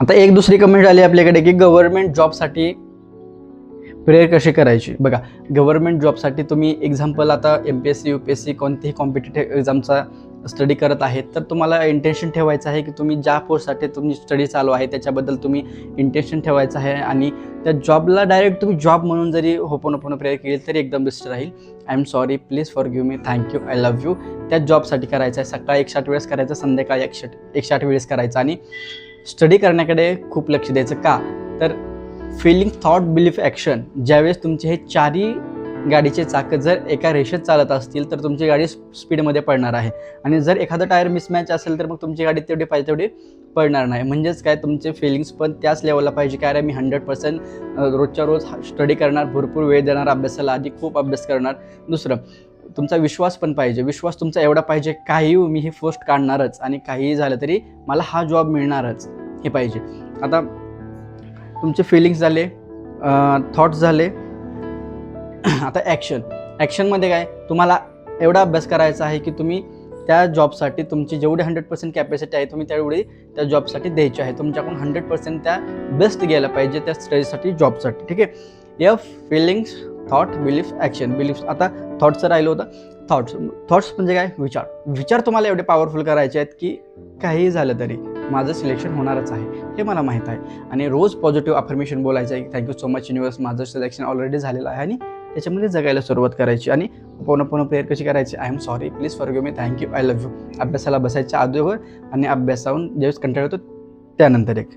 आता एक दुसरी कमेंट आली आपल्याकडे की गव्हर्नमेंट जॉबसाठी प्रेयर कशी करायची. बघा, गव्हर्नमेंट जॉबसाठी तुम्ही एक्झाम्पल आता MPSC UPSC कोणतीही कॉम्पिटिटिव्ह एक्झामचा स्टडी करत आहेत, तर तुम्हाला इंटेन्शन ठेवायचं आहे की तुम्ही ज्या पोस्टसाठी तुम्ही स्टडी चालू आहे त्याच्याबद्दल तुम्ही इंटेन्शन ठेवायचं आहे आणि त्या जॉबला डायरेक्ट तुम्ही जॉब म्हणून जरी होपोनोपोनो प्रेयर केली तरी एकदम बेस्ट राहील. I am sorry, please forgive me, thank you, I love you. त्या जॉबसाठी करायचं आहे. सकाळी 108 वेळेस करायचं, संध्याकाळी 108 वेळेस करायचं आणि स्टडी करण्याकडे खूप लक्ष द्यायचं. का तर फिलिंग, थॉट, बिलीफ, ॲक्शन, ज्यावेळेस तुमचे हे चारही गाडीचे चाकं जर एका रेषेत चालत असतील तर तुमची गाडी स्पीडमध्ये पळणार आहे आणि जर एखादं टायर मिसमॅच असेल तर मग तुमची गाडी तेवढी पाहिजे तेवढी पळणार नाही. म्हणजेच काय, तुमचे फिलिंग्स पण त्याच लेवलला पाहिजे की अरे मी 100% रोजच्या रोज स्टडी करणार, भरपूर वेळ देणार अभ्यासाला, आधी खूप अभ्यास करणार. दुसरं, तुमचा विश्वास पण पाहिजे. विश्वास तुमचा एवढा पाहिजे काही मी ही पोस्ट काढणारच आणि काहीही झालं तरी मला हा जॉब मिळणारच, हे पाहिजे. आता तुमचे फिलिंग्स झाले, थॉट्स झाले. आता ॲक्शनमध्ये काय, तुम्हाला एवढा अभ्यास करायचा आहे की तुम्ही त्या जॉबसाठी तुमची जेवढी 100% कॅपॅसिटी आहे तुम्ही तेवढी त्या जॉबसाठी द्यायची आहे. तुमच्याकडून 100% त्या बेस्ट गेला पाहिजे त्या स्टडीसाठी, जॉबसाठी. ठीक आहे. या feelings, thought, belief, action. Belief, आता थॉट्सचं राहिलं होतं. थॉट्स म्हणजे काय, विचार तुम्हाला एवढे पॉवरफुल करायचे आहेत की काहीही झालं तरी माझं सिलेक्शन होणारच आहे हे मला माहीत आहे. आणि रोज पॉझिटिव्ह अफर्मेशन बोलायचं आहे. थँक्यू सो मच युनिवर्स, माझं सिलेक्शन ऑलरेडी झालेलं आहे आणि त्याच्यामध्ये जगायला सुरुवात करायची. आणि पुन्हा प्रेयर कशी करायची, I am sorry, please forgive me, thank you, I love you. अभ्यासाला बसायच्या अगोदर आणि अभ्यासाहून ज्यावेळेस कंटाळा येतो त्यानंतर एक